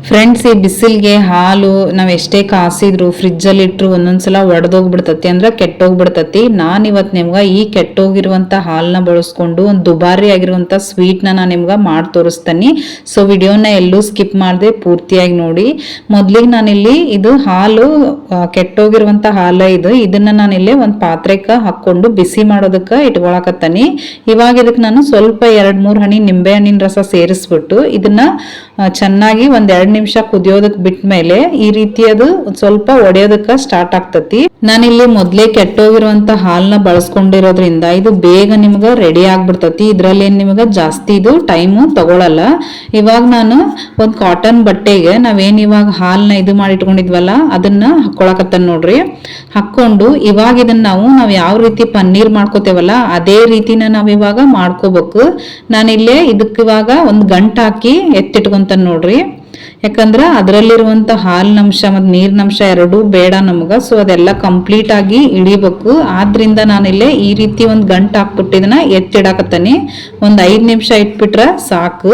Friends, ಈ ಬಿಸಿಲಿಗೆ ಹಾಲು ನಾವು ಎಷ್ಟೇ ಕಾಸಿದ್ರು ಫ್ರಿಜ್ಜಲ್ಲಿ ಇಟ್ಟರು ಒಂದೊಂದ್ಸಲ ಒಡೆದೋಗ್ಬಿಡ್ತತಿ, ಅಂದ್ರೆ ಕೆಟ್ಟೋಗ್ಬಿಡ್ತತಿ. ನಾನು ಇವತ್ತು ನಿಮ್ಗೆ ಈ ಕೆಟ್ಟೋಗಿರುವಂಥ ಹಾಲನ್ನ ಬಳಸ್ಕೊಂಡು ಒಂದು ದುಬಾರಿ ಆಗಿರುವಂಥ ಸ್ವೀಟ್ನ ನಾನು ನಿಮ್ಗೆ ಮಾಡಿ ತೋರಿಸ್ತೀನಿ. ಸೊ ವಿಡಿಯೋನ ಎಲ್ಲೂ ಸ್ಕಿಪ್ ಮಾಡದೆ ಪೂರ್ತಿಯಾಗಿ ನೋಡಿ. ಮೊದಲಿಗೆ ನಾನಿಲ್ಲಿ ಇದು ಹಾಲು ಕೆಟ್ಟೋಗಿರುವಂಥ ಹಾಲು ಇದನ್ನ ನಾನಿಲ್ಲಿ ಒಂದು ಪಾತ್ರೆಗೆ ಹಾಕ್ಕೊಂಡು ಬಿಸಿ ಮಾಡೋದಕ್ಕೆ ಇಟ್ಕೊಳಕತ್ತೀನಿ. ಇವಾಗ ಇದಕ್ಕೆ ನಾನು ಸ್ವಲ್ಪ 2-3 ಹನಿ ನಿಂಬೆ ಹಣ್ಣಿನ ರಸ ಸೇರಿಸ್ಬಿಟ್ಟು ಇದನ್ನ ಚೆನ್ನಾಗಿ ಒಂದ್ 2 ನಿಮಿಷ ಕುದಿಯೋದಕ್ ಬಿಟ್ಟ ಮೇಲೆ ಈ ರೀತಿ ಅದು ಸ್ವಲ್ಪ ಒಡೆಯೋದಕ್ಕೆ ಸ್ಟಾರ್ಟ್ ಆಗ್ತತಿ. ನಾನಿಲ್ಲಿ ಮೊದ್ಲೇ ಕೆಟ್ಟೋಗಿರುವಂತ ಹಾಲನ್ನ ಬಳಸ್ಕೊಂಡಿರೋದ್ರಿಂದ ಇದು ಬೇಗ ನಿಮ್ಗ ರೆಡಿ ಆಗ್ಬಿಡ್ತತಿ. ಇದ್ರಲ್ಲಿ ಏನ್ ನಿಮ್ಗ ಜಾಸ್ತಿ ಇದು ಟೈಮು ತಗೊಳಲ್ಲ. ಇವಾಗ ನಾನು ಒಂದ್ ಕಾಟನ್ ಬಟ್ಟೆಗೆ ನಾವೇನ್ ಇವಾಗ ಹಾಲನ್ನ ಇದು ಮಾಡಿ ಇಟ್ಕೊಂಡಿದ್ವಲ್ಲ ಅದನ್ನ ಹಾಕೊಳಕತ್ತನ್ ನೋಡ್ರಿ. ಹಾಕೊಂಡು ಇವಾಗ ಇದನ್ನ ನಾವ್ ಯಾವ ರೀತಿ ಪನ್ನೀರ್ ಮಾಡ್ಕೋತೇವಲ್ಲ ಅದೇ ರೀತಿನ ನಾವ್ ಇವಾಗ ಮಾಡ್ಕೋಬೇಕು. ನಾನಿಲ್ಲೇ ಇದಕ್ಕೆ ಇವಾಗ ಒಂದ್ ಗಂಟೆ ಹಾಕಿ ಎತ್ತಿಟ್ಕೊಂತಾನೆ ನೋಡ್ರಿ. ಯಾಕಂದ್ರೆ ಅದರಲ್ಲಿರುವಂತ ಹಾಲಿನಂಶ ಮತ್ತು ನೀರಿನಂಶ ಎರಡೂ ಬೇಡ ನಮ್ಗ. ಸೊ ಅದೆಲ್ಲ ಕಂಪ್ಲೀಟ್ ಆಗಿ ಇಳಿಬೇಕು. ಆದ್ರಿಂದ ನಾನಿಲ್ಲೇ ಈ ರೀತಿ ಒಂದ್ ಗಂಟೆ ಹಾಕ್ಬಿಟ್ಟು ಇದನ್ನ ಎತ್ತಿಡಾಕತ್ತನಿ. ಒಂದ್ 5 ನಿಮಿಷ ಇಟ್ಬಿಟ್ರ ಸಾಕು.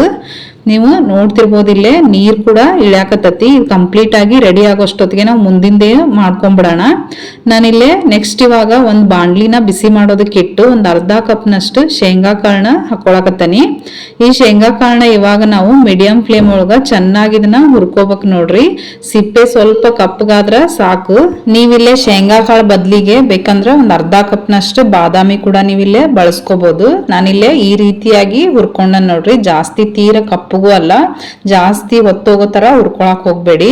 ನೀವು ನೋಡ್ತಿರ್ಬೋದು ಇಲ್ಲೇ ನೀರ್ ಕೂಡ ಇಳ್ಯಾಕತ್ತತಿ. ಇದು ಕಂಪ್ಲೀಟ್ ಆಗಿ ರೆಡಿ ಆಗೋಷ್ಟೊತ್ತಿಗೆ ನಾವು ಮುಂದಿಂದೇ ಮಾಡ್ಕೊಂಡ್ಬಿಡೋಣ. ನಾನಿಲ್ಲೇ ನೆಕ್ಸ್ಟ್ ಇವಾಗ ಒಂದ್ ಬಾಣ್ಲಿನ ಬಿಸಿ ಮಾಡೋದಕ್ಕೆ ಇಟ್ಟು ಒಂದ್ ಅರ್ಧ ಕಪ್ನಷ್ಟು ಶೇಂಗಾ ಕಾಳನ್ನ ಹಾಕೊಳಕತ್ತನಿ. ಈ ಶೇಂಗಾ ಕಾಳನ್ನ ಇವಾಗ ನಾವು ಮೀಡಿಯಂ ಫ್ಲೇಮ್ ಒಳಗ ಚೆನ್ನಾಗಿ ಇದನ್ನ ಹುರ್ಕೋಬೇಕು ನೋಡ್ರಿ. ಸಿಪ್ಪೆ ಸ್ವಲ್ಪ ಕಪ್ಪಗಾದ್ರ ಸಾಕು. ನೀವಿಲ್ಲೇ ಶೇಂಗಾ ಕಾಳು ಬದ್ಲಿಗೆ ಬೇಕಂದ್ರೆ ಒಂದ್ ಅರ್ಧ ಕಪ್ನಷ್ಟು ಬಾದಾಮಿ ಕೂಡ ನೀವಿಲ್ಲೇ ಬಳಸ್ಕೋಬಹುದು. ನಾನಿಲ್ಲೇ ಈ ರೀತಿಯಾಗಿ ಹುರ್ಕೊಂಡ ನೋಡ್ರಿ. ಜಾಸ್ತಿ ತೀರ ಕಪ್ಪಗೂ ಅಲ್ಲ, ಜಾಸ್ತಿ ಹೊತ್ತೋಗೋ ತರ ಹುರ್ಕೊಳಕ್ ಹೋಗ್ಬೇಡಿ.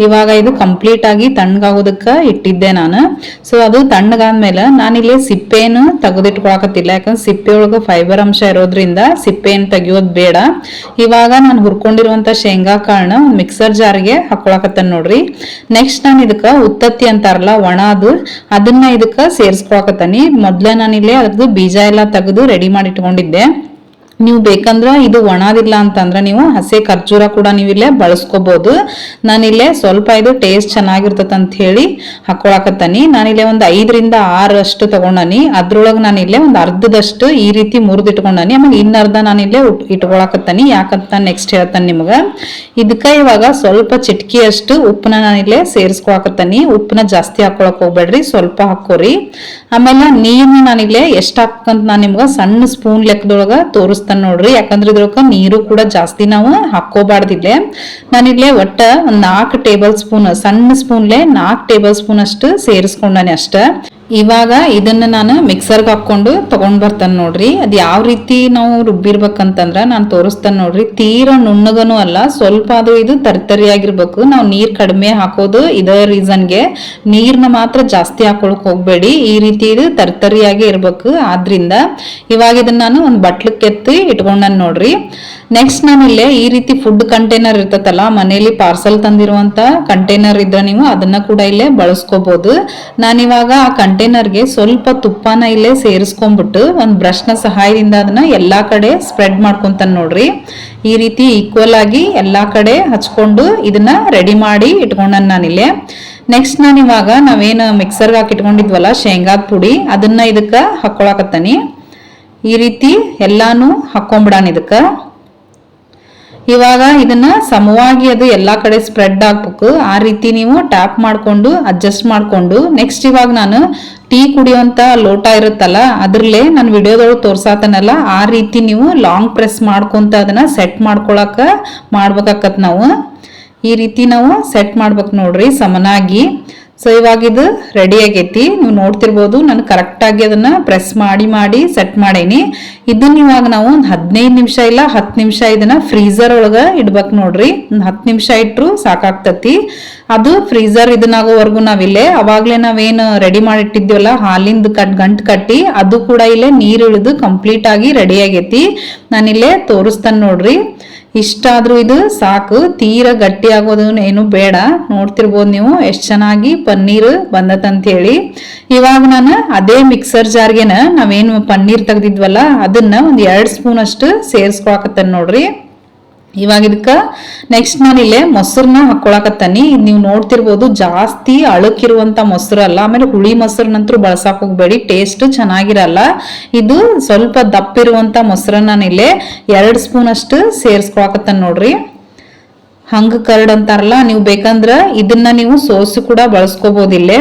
ಇವಾಗ ಇದು ಕಂಪ್ಲೀಟ್ ಆಗಿ ತಣ್ಣಗಾಗೋದಕ್ಕ ಇಟ್ಟಿದ್ದೆ ನಾನು. ಸೊ ಅದು ತಣ್ಣಗಾದ್ಮೇಲೆ ನಾನಿಲ್ಲಿ ಸಿಪ್ಪೆಯನ್ನು ತೆಗೆದಿಟ್ಕೊಳಕತ್ತಿಲ್ಲ. ಯಾಕಂದ್ರೆ ಸಿಪ್ಪೆ ಒಳಗ ಫೈಬರ್ ಅಂಶ ಇರೋದ್ರಿಂದ ಸಿಪ್ಪೆಯನ್ನು ತೆಗಿಯೋದ್ ಬೇಡ. ಇವಾಗ ನಾನು ಹುರ್ಕೊಂಡಿರುವಂತ ಶೇಂಗಾ ಕಾಳನ್ನ ಒಂದ್ ಮಿಕ್ಸರ್ ಜಾರ್ಗೆ ಹಾಕೊಳಕತ್ತೇನೆ ನೋಡ್ರಿ. ನೆಕ್ಸ್ಟ್ ನಾನು ಇದಕ್ಕ ಉತ್ತತ್ತಿ ಅಂತಾರಲ್ಲ ಒಣದು, ಅದನ್ನ ಇದಕ್ಕ ಸೇರಿಸ್ಕೊಳಕತ್ತನಿ. ಮೊದ್ಲೇ ನಾನಿಲ್ಲಿ ಅದ್ರದ್ದು ಬೀಜ ಎಲ್ಲ ತೆಗೆದು ರೆಡಿ ಮಾಡಿ ಇಟ್ಕೊಂಡಿದ್ದೆ. ನೀವು ಬೇಕಂದ್ರ ಇದು ಒಣದಿಲ್ಲ ಅಂತಂದ್ರ ನೀವು ಹಸಿ ಖರ್ಜೂರ ಕೂಡ ನೀವಿಲ್ಲೇ ಬಳಸ್ಕೋಬಹುದು. ನಾನಿಲ್ಲೇ ಸ್ವಲ್ಪ ಇದು ಟೇಸ್ಟ್ ಚೆನ್ನಾಗಿರ್ತದ ಅಂತ ಹೇಳಿ ಹಾಕೊಳಕತ್ತನಿ. ನಾನಿಲ್ಲೇ ಒಂದ್ 5ರಿಂದ 6 ಅಷ್ಟು ತಗೊಂಡನಿ. ಅದ್ರೊಳಗ ನಾನಿಲ್ಲೇ ಒಂದ್ ಅರ್ಧದಷ್ಟು ಈ ರೀತಿ ಮುರಿದಿಟ್ಕೊಂಡನಿ. ಆಮೇಲೆ ಇನ್ನರ್ಧ ನಾನಿಲ್ಲೇ ಇಟ್ಕೊಳಕತ್ತನಿ. ಯಾಕಂತ ನೆಕ್ಸ್ಟ್ ಹೇಳ್ತಾನೆ ನಿಮ್ಗ. ಇದಕ್ಕ ಇವಾಗ ಸ್ವಲ್ಪ ಚಿಟ್ಕಿಯಷ್ಟು ಉಪ್ಪನ್ನ ನಾನಿಲ್ಲೇ ಸೇರಿಸ್ಕೊಳಕತ್ತನಿ. ಉಪ್ಪನ್ನ ಜಾಸ್ತಿ ಹಾಕೊಳಕ್ ಹೋಗ್ಬೇಡ್ರಿ, ಸ್ವಲ್ಪ ಹಾಕೋರಿ. ಆಮೇಲೆ ನೀರ್ನ ನಾನಿಲ್ಲೇ ಎಷ್ಟ್ ಹಾಕಂತ ನಾನ್ ನಿಮ್ಗ ಸಣ್ಣ ಸ್ಪೂನ್ ಲೆಕ್ಕದೊಳಗ ತೋರಿಸ್ತಾನೆ ನೋಡ್ರಿ. ಯಾಕಂದ್ರೆ ಇದ್ರೊಳಗ ನೀರು ಕೂಡ ಜಾಸ್ತಿ ನಾವು ಹಾಕೋಬಾರ್ದಿಲ್ಲ. ನಾನಿಲ್ಲೇ ಒಟ್ಟ ಒಂದ್ 4 ಟೇಬಲ್ ಸ್ಪೂನ್, ಸಣ್ಣ ಸ್ಪೂನ್ಲೆ 4 ಟೇಬಲ್ ಸ್ಪೂನ್ ಅಷ್ಟು ಸೇರಿಸ್ಕೊಂಡಾನೆ ಅಷ್ಟ. ಇವಾಗ ಇದನ್ನ ನಾನು ಮಿಕ್ಸರ್ಗೆ ಹಾಕೊಂಡು ತಗೊಂಡ್ ಬರ್ತಾನೆ ನೋಡ್ರಿ. ಅದ್ ಯಾವ ರೀತಿ ನಾವು ರುಬ್ಬಿರ್ಬೇಕಂತಂದ್ರ ನಾನು ತೋರಿಸ್ತಾನೆ ನೋಡ್ರಿ. ತೀರಾ ನುಣ್ಣಗನು ಅಲ್ಲ, ಸ್ವಲ್ಪ ಅದು ಇದು ತರಿತರಿಯಾಗಿರ್ಬೇಕು. ನಾವು ನೀರ್ ಕಡಿಮೆ ಹಾಕೋದು ಇದೇ ರೀಸನ್ಗೆ. ನೀರ್ನ ಮಾತ್ರ ಜಾಸ್ತಿ ಹಾಕೊಳಕ್ ಹೋಗ್ಬೇಡಿ. ಈ ರೀತಿ ಇದು ತರಿತರಿಯಾಗಿ ಇರ್ಬೇಕು. ಆದ್ರಿಂದ ಇವಾಗ ಇದನ್ನ ನಾನು ಒಂದ್ ಬಟ್ಲಕ್ಕೆ ಎತ್ತಿ ಇಟ್ಕೊಂಡನ್ ನೋಡ್ರಿ. ನೆಕ್ಸ್ಟ್ ನಾನಿಲ್ಲೇ ಈ ರೀತಿ ಫುಡ್ ಕಂಟೈನರ್ ಇರ್ತತಲ್ಲ, ಮನೇಲಿ ಪಾರ್ಸಲ್ ತಂದಿರುವಂತ ಕಂಟೈನರ್ ಇದ್ರೆ ನೀವು ಅದನ್ನ ಕೂಡ ಇಲ್ಲೇ ಬಳಸ್ಕೋಬಹುದು. ನಾನಿವಾಗ ಆ ಕಂಟೈನರ್ಗೆ ಸ್ವಲ್ಪ ತುಪ್ಪನ ಇಲ್ಲೇ ಸೇರಿಸ್ಕೊಂಡ್ಬಿಟ್ಟು ಒಂದ್ ಬ್ರಷ್ ನ ಸಹಾಯದಿಂದ ಅದನ್ನ ಎಲ್ಲಾ ಕಡೆ ಸ್ಪ್ರೆಡ್ ಮಾಡ್ಕೊಂತಾನೆ ನೋಡ್ರಿ. ಈ ರೀತಿ ಈಕ್ವಲ್ ಆಗಿ ಎಲ್ಲಾ ಕಡೆ ಹಚ್ಕೊಂಡು ಇದನ್ನ ರೆಡಿ ಮಾಡಿ ಇಟ್ಕೊಂಡನ್ ನಾನಿಲ್ಲೇ. ನೆಕ್ಸ್ಟ್ ನಾನಿವಾಗ ನಾವೇನು ಮಿಕ್ಸರ್ಗೆ ಹಾಕಿ ಇಟ್ಕೊಂಡಿದ್ವಲ್ಲ ಶೇಂಗಾದ ಪುಡಿ, ಅದನ್ನ ಇದಕ್ಕ ಹಾಕೊಳಕತ್ತನಿ. ಈ ರೀತಿ ಎಲ್ಲಾನು ಹಾಕೊಂಡ್ಬಿಡಾನ ಇದಕ್ಕ. ಇವಾಗ ಇದನ್ನ ಸಮವಾಗಿ ಅದು ಎಲ್ಲಾ ಕಡೆ ಸ್ಪ್ರೆಡ್ ಆಗ್ಬೇಕು. ಆ ರೀತಿ ನೀವು ಟ್ಯಾಪ್ ಮಾಡ್ಕೊಂಡು ಅಡ್ಜಸ್ಟ್ ಮಾಡ್ಕೊಂಡು ನೆಕ್ಸ್ಟ್ ಇವಾಗ ನಾನು ಟೀ ಕುಡಿಯುವಂತ ಲೋಟ ಇರುತ್ತಲ್ಲ ಅದ್ರಲ್ಲೇ ನಾನು ವಿಡಿಯೋದೊಳಗೆ ತೋರ್ಸಾತನಲ್ಲ ಆ ರೀತಿ ನೀವು ಲಾಂಗ್ ಪ್ರೆಸ್ ಮಾಡ್ಕೊಂತ ಅದನ್ನ ಸೆಟ್ ಮಾಡ್ಕೊಳಕ ಮಾಡ್ಬೇಕಾಕತ್. ನಾವು ಈ ರೀತಿ ನಾವು ಸೆಟ್ ಮಾಡ್ಬೇಕು ನೋಡ್ರಿ ಸಮನಾಗಿ. ಸೊ ಇವಾಗ ಇದು ರೆಡಿ ಆಗೈತಿ. ನೀವು ನೋಡ್ತಿರ್ಬೋದು ನಾನು ಕರೆಕ್ಟ್ ಆಗಿ ಅದನ್ನ ಪ್ರೆಸ್ ಮಾಡಿ ಸೆಟ್ ಮಾಡೇನಿ. ಇದನ್ನ ಇವಾಗ ನಾವು ಒಂದು 15 ನಿಮಿಷ ಇಲ್ಲ 10 ನಿಮಿಷ ಇದನ್ನ ಫ್ರೀಜರ್ ಒಳಗ ಇಡ್ಬೇಕು ನೋಡ್ರಿ. ಒಂದು 10 ನಿಮಿಷ ಇಟ್ರು ಸಾಕಾಗ್ತತಿ. ಅದು ಫ್ರೀಜರ್ ಇದನ್ನಾಗೋವರೆಗೂ ನಾವಿಲ್ಲೇ ಅವಾಗ್ಲೇ ನಾವೇನು ರೆಡಿ ಮಾಡಿಟ್ಟಿದ್ವಲ್ಲ ಹಾಲಿಂದ ಗಂಟು ಕಟ್ಟಿ ಅದು ಕೂಡ ಇಲ್ಲೇ ನೀರು ಇಳಿದು ಕಂಪ್ಲೀಟ್ ಆಗಿ ರೆಡಿ ಆಗೈತಿ. ನಾನಿಲ್ಲೇ ತೋರಿಸ್ತಾನೆ ನೋಡ್ರಿ. ಇಷ್ಟಾದ್ರೂ ಇದು ಸಾಕು, ತೀರ ಗಟ್ಟಿ ಆಗೋದು ಏನು ಬೇಡ. ನೋಡ್ತಿರ್ಬೋದು ನೀವು ಎಷ್ಟು ಚೆನ್ನಾಗಿ ಪನ್ನೀರ್ ಬಂದತಂತ ಹೇಳಿ. ಇವಾಗ ನಾನು ಅದೇ ಮಿಕ್ಸರ್ ಜಾರ್ಗೆನ ನಾವೇನು ಪನ್ನೀರ್ ತೆಗ್ದಿದ್ವಲ್ಲ ಅದನ್ನ ಒಂದ್ 2 ಸ್ಪೂನ್ ಅಷ್ಟು ಸೇರಿಸ್ಕೊಳಕತ್ತೇನೆ ನೋಡ್ರಿ. ಇವಾಗ ಇದಕ್ಕ ನೆಕ್ಸ್ಟ್ ನಾನಿಲ್ಲೇ ಮೊಸರನ್ನ ಹಾಕೊಳಕತ್ತನಿ. ನೀವು ನೋಡ್ತಿರ್ಬೋದು ಜಾಸ್ತಿ ಅಳಕಿರುವಂತ ಮೊಸರು ಅಲ್ಲ, ಆಮೇಲೆ ಹುಳಿ ಮೊಸರನ್ನಂತರೂ ಬಳಸಾಕ್ ಹೋಗ್ಬೇಡಿ, ಟೇಸ್ಟ್ ಚೆನ್ನಾಗಿರಲ್ಲ. ಇದು ಸ್ವಲ್ಪ ದಪ್ಪಿರುವಂತ ಮೊಸರನ್ನ ನಾನಿಲ್ಲೇ 2 ಸ್ಪೂನ್ ಅಷ್ಟು ಸೇರಿಸ್ಕೊಳಕತ್ತನ್ ನೋಡ್ರಿ. ಹಂಗ ಕರ್ಡ್ ಅಂತಾರಲ್ಲ, ನೀವು ಬೇಕಂದ್ರ ಇದನ್ನ ನೀವು ಸೋಸಿ ಕೂಡ ಬಳಸ್ಕೋಬಹುದಿಲ್ಲ.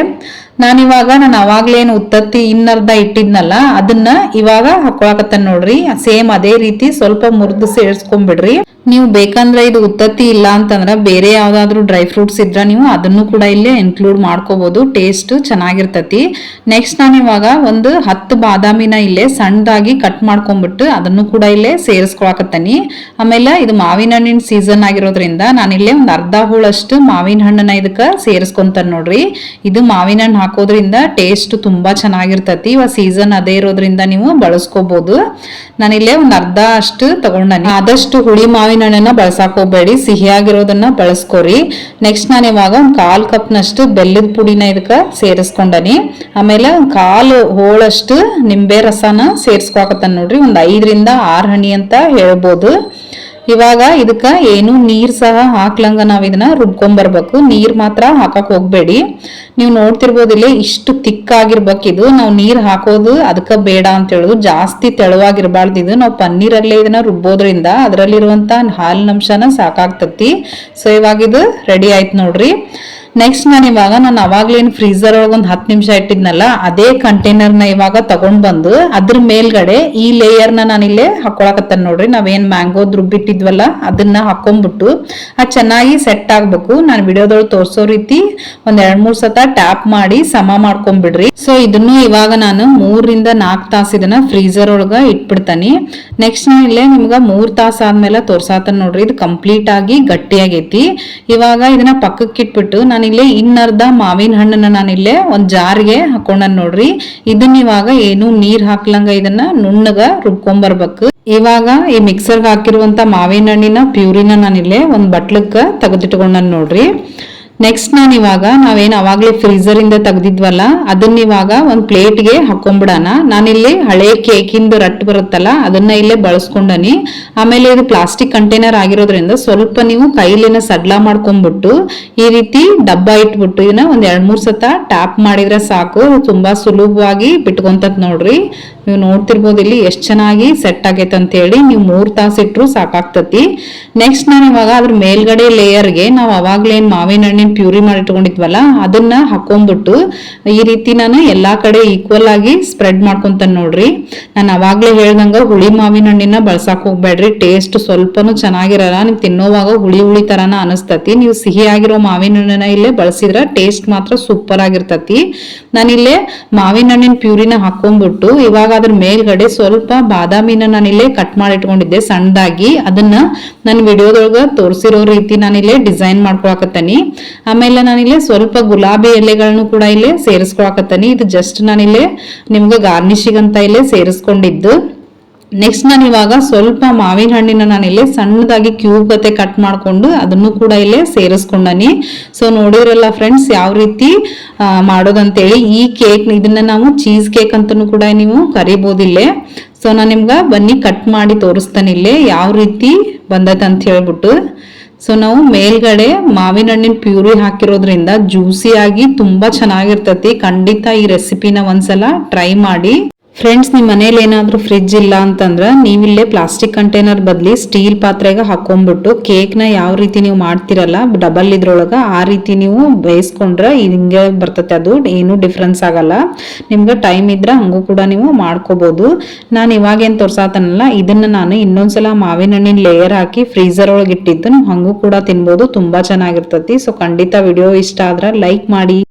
ನಾನಿವಾಗ ಅವಾಗ್ಲೇನು ಉತ್ತತ್ತಿ ಇನ್ನರ್ಧ ಇಟ್ಟಿದ್ನಲ್ಲ ಅದನ್ನ ಇವಾಗ ಹಾಕೊಳಕತ್ತ ನೋಡ್ರಿ. ಸೇಮ್ ಅದೇ ರೀತಿ ಸ್ವಲ್ಪ ಮುರಿದು ಸೇರ್ಸ್ಕೊಂಡ್ಬಿಡ್ರಿ. ನೀವು ಬೇಕಂದ್ರೆ ಇದು ಉತ್ತತ್ತಿ ಇಲ್ಲ ಅಂತಂದ್ರ ಬೇರೆ ಯಾವ್ದಾದ್ರು ಡ್ರೈ ಫ್ರೂಟ್ಸ್ ಇದ್ರ ನೀವು ಅದನ್ನು ಕೂಡ ಇಲ್ಲೇ ಇನ್ಕ್ಲೂಡ್ ಮಾಡ್ಕೋಬಹುದು. ಟೇಸ್ಟ್ ಚೆನ್ನಾಗಿರ್ತತಿ. ನೆಕ್ಸ್ಟ್ ನಾನು ಇವಾಗ ಒಂದು 10 ಬಾದಾಮಿನ ಇಲ್ಲೇ ಸಣ್ಣದಾಗಿ ಕಟ್ ಮಾಡ್ಕೊಂಡ್ಬಿಟ್ಟು ಅದನ್ನು ಕೂಡ ಇಲ್ಲೇ ಸೇರಿಸ್ಕೊಳಕತ್ತನಿ. ಆಮೇಲೆ ಇದು ಮಾವಿನ ಹಣ್ಣಿನ ಸೀಸನ್ ಆಗಿರೋದ್ರಿಂದ ನಾನಿಲ್ಲೇ ಒಂದು ಅರ್ಧ ಹೋಳಷ್ಟು ಮಾವಿನ ಹಣ್ಣನ್ನ ಇದಕ್ಕ ಸೇರಿಸ್ಕೊಂತಾನೆ ನೋಡ್ರಿ. ಇದು ಮಾವಿನ ಹಣ್ಣು ಹಾಕೋದ್ರಿಂದ ಟೇಸ್ಟ್ ತುಂಬಾ ಚೆನ್ನಾಗಿರ್ತತಿ. ಇವಾಗ ಸೀಸನ್ ಅದೇ ಇರೋದ್ರಿಂದ ನೀವು ಬಳಸ್ಕೋಬಹುದು. ನಾನಿಲ್ಲೇ ಒಂದ್ ಅರ್ಧ ಅಷ್ಟು ತಗೊಂಡನಿ. ಆದಷ್ಟು ಹುಳಿ ಮಾವಿನ ಹಣ್ಣನ್ನ ಬಳಸಾಕ್ ಹೋಗ್ಬೇಡಿ, ಸಿಹಿಯಾಗಿರೋದನ್ನ ಬಳಸ್ಕೋರಿ. ನೆಕ್ಸ್ಟ್ ನಾನು ಇವಾಗ ಒಂದ್ 1/4 ಕಪ್ನಷ್ಟು ಬೆಲ್ಲದ ಪುಡಿನ ಇದಕ್ಕ ಸೇರಿಸ್ಕೊಂಡನಿ. ಆಮೇಲೆ 1/4 ಹೋಳಷ್ಟು ನಿಂಬೆ ರಸನ ಸೇರಿಸ್ಕೊಳಕತ್ತಾನ ನೋಡ್ರಿ. ಒಂದ್ 5 ರಿಂದ 6 ಹನಿ ಅಂತ ಹೇಳ್ಬೋದು. ಇವಾಗ ಇದಕ್ಕ ಏನು ನೀರ್ ಸಹ ಹಾಕ್ಲಂಗ ನಾವ್ ಇದನ್ನ ರುಬ್ಕೊಂಡ್ಬರ್ಬೇಕು. ನೀರ್ ಮಾತ್ರ ಹಾಕಕ್ ಹೋಗ್ಬೇಡಿ. ನೀವು ನೋಡ್ತಿರ್ಬೋದಿಲ್ಲ ಇಷ್ಟು ತಿಕ್ಕಾಗಿರ್ಬೇಕು ಇದು. ನಾವು ನೀರ್ ಹಾಕೋದು ಅದಕ್ಕ ಬೇಡ ಅಂತ ಹೇಳುದು. ಜಾಸ್ತಿ ತೆಳುವಾಗಿರ್ಬಾರ್ದು ಇದು. ನಾವು ಪನ್ನೀರಲ್ಲೇ ಇದನ್ನ ರುಬ್ಬೋದ್ರಿಂದ ಅದರಲ್ಲಿರುವಂತ ಹಾಲಿನ ಅಂಶನ ಸಾಕಾಗ್ತತಿ. ಸೊ ಇವಾಗ ಇದು ರೆಡಿ ಆಯ್ತು ನೋಡ್ರಿ. ನೆಕ್ಸ್ಟ್ ನಾನು ಅವಾಗ್ಲೇನು ಫ್ರೀಸರ್ ಒಳಗೆ ಒಂದು 10 ನಿಮಿಷ ಇಟ್ಟಿದ್ನಲ್ಲ ಅದೇ ಕಂಟೈನರ್ನ ಇವಾಗ ತಗೊಂಡ್ ಬಂದು ಅದ್ರ ಮೇಲ್ಗಡೆ ಈ ಲೇಯರ್ನ ನಾನಿಲ್ಲೇ ಹಾಕೊಳಕತ್ತೇನೆ ನೋಡ್ರಿ. ನಾವೇನ್ ಮ್ಯಾಂಗೋದ್ ರುಬ್ಬಿಟ್ಟಿದ್ವಲ್ಲ ಅದನ್ನ ಹಾಕೊಂಡ್ಬಿಟ್ಟು ಅದು ಚೆನ್ನಾಗಿ ಸೆಟ್ ಆಗ್ಬೇಕು. ನಾನು ವಿಡಿಯೋದೊಳಗೆ ತೋರ್ಸೋ ರೀತಿ ಒಂದ್ 2-3 ಸತ ಟ್ಯಾಪ್ ಮಾಡಿ ಸಮ ಮಾಡ್ಕೊಂಡ್ಬಿಡ್ರಿ. ಸೊ ಇದನ್ನು ಇವಾಗ ನಾನು 3 ರಿಂದ 4 ತಾಸು ಇದನ್ನ ಫ್ರೀಸರ್ ಒಳಗ ಇಟ್ಬಿಡ್ತಾನೆ. ನೆಕ್ಸ್ಟ್ ನಾನು ಇಲ್ಲೇ ನಿಮ್ಗ 3 ತಾಸು ಆದ್ಮೇಲೆ ತೋರ್ಸಾತನ್ ನೋಡ್ರಿ. ಇದು ಕಂಪ್ಲೀಟ್ ಆಗಿ ಗಟ್ಟಿಯಾಗೈತಿ. ಇವಾಗ ಇದನ್ನ ಪಕ್ಕಕ್ಕೆ ಇಟ್ಬಿಟ್ಟು ನಾನಿಲ್ಲೇ ಇನ್ನರ್ಧ ಮಾವಿನ ಹಣ್ಣನ್ನ ನಾನಿಲ್ಲೇ ಒಂದ್ ಜಾರ್ಗೆ ಹಾಕೊಂಡನ್ ನೋಡ್ರಿ. ಇದನ್ನ ಇವಾಗ ಏನು ನೀರ್ ಹಾಕ್ಲಂಗ ಇದನ್ನ ನುಣ್ಣಗ ರುಬ್ಕೊಂಡ್ಬರ್ಬೇಕು. ಇವಾಗ ಈ ಮಿಕ್ಸರ್ಗೆ ಹಾಕಿರುವಂತ ಮಾವಿನ ಹಣ್ಣಿನ ಪ್ಯೂರಿನ ನಾನಿಲ್ಲೇ ಒಂದ್ ಬಟ್ಲಕ್ಕ ತೆಗೆದಿಟ್ಕೊಂಡನ್ ನೋಡ್ರಿ. ನೆಕ್ಸ್ಟ್ ನಾವೇನ್ ಅವಾಗ್ಲೇ ಫ್ರೀಸರ್ ಇಂದ ತೆಗ್ದಿದ್ವಲ್ಲ ಅದನ್ನ ಇವಾಗ ಒಂದ್ ಪ್ಲೇಟ್ಗೆ ಹಾಕೊಂಡ್ಬಿಡೋಣ. ನಾನಿಲ್ಲಿ ಹಳೆ ಕೇಕಿಂದ ರಟ್ಟು ಬರುತ್ತಲ್ಲ ಅದನ್ನ ಇಲ್ಲೇ ಬಳಸ್ಕೊಂಡನಿ. ಆಮೇಲೆ ಇದು ಪ್ಲಾಸ್ಟಿಕ್ ಕಂಟೈನರ್ ಆಗಿರೋದ್ರಿಂದ ಸ್ವಲ್ಪ ನೀವು ಕೈಲಿನ ಸಡ್ಲಾ ಮಾಡ್ಕೊಂಡ್ಬಿಟ್ಟು ಈ ರೀತಿ ಡಬ್ಬ ಇಟ್ಬಿಟ್ಟು ಇದನ್ನ ಒಂದ್ 2-3 ಸತ ಟ್ಯಾಪ್ ಮಾಡಿದ್ರೆ ಸಾಕು. ತುಂಬಾ ಸುಲಭವಾಗಿ ಬಿಟ್ಕೊಂತತ್ ನೋಡ್ರಿ. ನೀವು ನೋಡ್ತಿರ್ಬೋದು ಇಲ್ಲಿ ಎಷ್ಟ್ ಚೆನ್ನಾಗಿ ಸೆಟ್ ಆಗೈತೆ ಅಂತ ಹೇಳಿ. ನೀವು 3 ತಾಸು ಇಟ್ರು ಸಾಕಾಗ್ತತಿ. ನೆಕ್ಸ್ಟ್ ನಾನು ಇವಾಗ ಅದ್ರ ಮೇಲ್ಗಡೆ ಲೇಯರ್ಗೆ ನಾವು ಅವಾಗ್ಲೇನ್ ಮಾವಿನ ಹಣ್ಣಿನ ಪ್ಯೂರಿ ಮಾಡಿ ಇಟ್ಕೊಂಡಿದ್ವಲ್ಲ ಅದನ್ನ ಹಾಕೊಂಡ್ಬಿಟ್ಟು ಈ ರೀತಿ ನಾನು ಎಲ್ಲಾ ಕಡೆ ಈಕ್ವಲ್ ಆಗಿ ಸ್ಪ್ರೆಡ್ ಮಾಡ್ಕೊಂತಾನೆ ನೋಡ್ರಿ. ನಾನು ಅವಾಗ್ಲೇ ಹೇಳ್ದಂಗ ಹುಳಿ ಮಾವಿನ ಹಣ್ಣಿನ ಬಳಸಾಕ್ ಹೋಗ್ಬೇಡ್ರಿ. ಟೇಸ್ಟ್ ಸ್ವಲ್ಪನೂ ಚೆನ್ನಾಗಿರಲ್ಲ. ನೀವು ತಿನ್ನೋವಾಗ ಹುಳಿ ಹುಳಿ ತರಾನ ಅನಿಸ್ತತಿ. ನೀವು ಸಿಹಿ ಆಗಿರೋ ಮಾವಿನ ಹಣ್ಣನ್ನ ಇಲ್ಲೇ ಬಳಸಿದ್ರ ಟೇಸ್ಟ್ ಮಾತ್ರ ಸೂಪರ್ ಆಗಿರ್ತತಿ. ನಾನಿಲ್ಲೇ ಮಾವಿನ ಹಣ್ಣಿನ ಪ್ಯೂರಿನ ಹಾಕೊಂಡ್ಬಿಟ್ಟು ಇವಾಗ ಅದ್ರ ಮೇಲ್ಗಡೆ ಸ್ವಲ್ಪ ಬಾದಾಮಿನ ನಾನಿಲ್ಲೇ ಕಟ್ ಮಾಡಿ ಇಟ್ಕೊಂಡಿದ್ದೆ ಸಣ್ಣದಾಗಿ. ಅದನ್ನ ನಾನು ವಿಡಿಯೋದೊಳಗ ತೋರಿಸಿರೋ ರೀತಿ ನಾನಿಲ್ಲೇ ಡಿಸೈನ್ ಮಾಡ್ಕೊಳಕತ್ತನಿ. ಆಮೇಲೆ ನಾನಿಲ್ಲೇ ಸ್ವಲ್ಪ ಗುಲಾಬಿ ಎಲೆಗಳನ್ನು ಕೂಡ ಇಲ್ಲೇ ಸೇರಿಸ್ಕೊಳಕತ್ತನಿ. ಇದು ಜಸ್ಟ್ ನಾನಿಲ್ಲೇ ನಿಮ್ಗೆ ಗಾರ್ನಿಶಿಂಗ್ ಅಂತ ಇಲ್ಲೇ ಸೇರಿಸ್ಕೊಂಡಿದ್ದು. ನೆಕ್ಸ್ಟ್ ನಾನು ಇವಾಗ ಸ್ವಲ್ಪ ಮಾವಿನ ಹಣ್ಣಿನ ನಾನಿಲ್ಲಿ ಸಣ್ಣದಾಗಿ ಕ್ಯೂಬ್ ಗತೆ ಕಟ್ ಮಾಡ್ಕೊಂಡು ಅದನ್ನು ಕೂಡ ಇಲ್ಲೇ ಸೇರಿಸ್ಕೊಂಡನಿ. ಸೊ ನೋಡಿದ್ರಲ್ಲ ಫ್ರೆಂಡ್ಸ್ ಯಾವ ರೀತಿ ಮಾಡೋದಂತೇಳಿ. ಈ ಕೇಕ್ ಇದನ್ನ ನಾವು ಚೀಸ್ ಕೇಕ್ ಅಂತನೂ ಕೂಡ ನೀವು ಕರಿಬೋದಿಲ್ಲೇ. ಸೊ ನಾನು ನಿಮ್ಗೆ ಬನ್ನಿ ಕಟ್ ಮಾಡಿ ತೋರಿಸ್ತಾನೆ ಇಲ್ಲೇ ಯಾವ ರೀತಿ ಬಂದೈತೆ ಅಂತ ಹೇಳ್ಬಿಟ್ಟು. ಸೊ ನಾವು ಮೇಲ್ಗಡೆ ಮಾವಿನ ಹಣ್ಣಿನ ಪ್ಯೂರಿ ಹಾಕಿರೋದ್ರಿಂದ ಜ್ಯೂಸಿಯಾಗಿ ತುಂಬಾ ಚೆನ್ನಾಗಿರ್ತತಿ. ಖಂಡಿತ ಈ ರೆಸಿಪಿನ ಒಂದ್ಸಲ ಟ್ರೈ ಮಾಡಿ. ಫ್ರೆಂಡ್ಸ್, ನಿಮ್ಮ ಮನೇಲಿ ಏನಾದ್ರೂ ಫ್ರಿಡ್ಜ್ ಇಲ್ಲ ಅಂತಂದ್ರ ನೀವಿಲ್ಲೇ ಪ್ಲಾಸ್ಟಿಕ್ ಕಂಟೈನರ್ ಬದಲಿ ಸ್ಟೀಲ್ ಪಾತ್ರೆಗೆ ಹಾಕೊಂಡ್ಬಿಟ್ಟು ಕೇಕ್ನ ಯಾವ ರೀತಿ ನೀವು ಮಾಡ್ತಿರಲ್ಲ ಡಬಲ್ ಇದ್ರೊಳಗ ಆ ರೀತಿ ನೀವು ಬೇಯಿಸ್ಕೊಂಡ್ರೆ ಹಿಂಗೆ ಬರ್ತತೆ. ಅದು ಏನು ಡಿಫ್ರೆನ್ಸ್ ಆಗಲ್ಲ. ನಿಮ್ಗೆ ಟೈಮ್ ಇದ್ರೆ ಹಂಗೂ ಕೂಡ ನೀವು ಮಾಡ್ಕೋಬಹುದು. ನಾನು ಇವಾಗ ಏನ್ ತೋರ್ಸಾತನಲ್ಲ ಇದನ್ನ ನಾನು ಇನ್ನೊಂದ್ಸಲ ಮಾವಿನ ಹಣ್ಣಿನ ಲೇಯರ್ ಹಾಕಿ ಫ್ರೀಸರ್ ಒಳಗೆ ಇಟ್ಟಿದ್ದು ನೀವು ಹಂಗೂ ಕೂಡ ತಿನ್ಬೋದು. ತುಂಬಾ ಚೆನ್ನಾಗಿರ್ತತಿ. ಸೊ ಖಂಡಿತ ವಿಡಿಯೋ ಇಷ್ಟ ಆದ್ರೆ ಲೈಕ್ ಮಾಡಿ.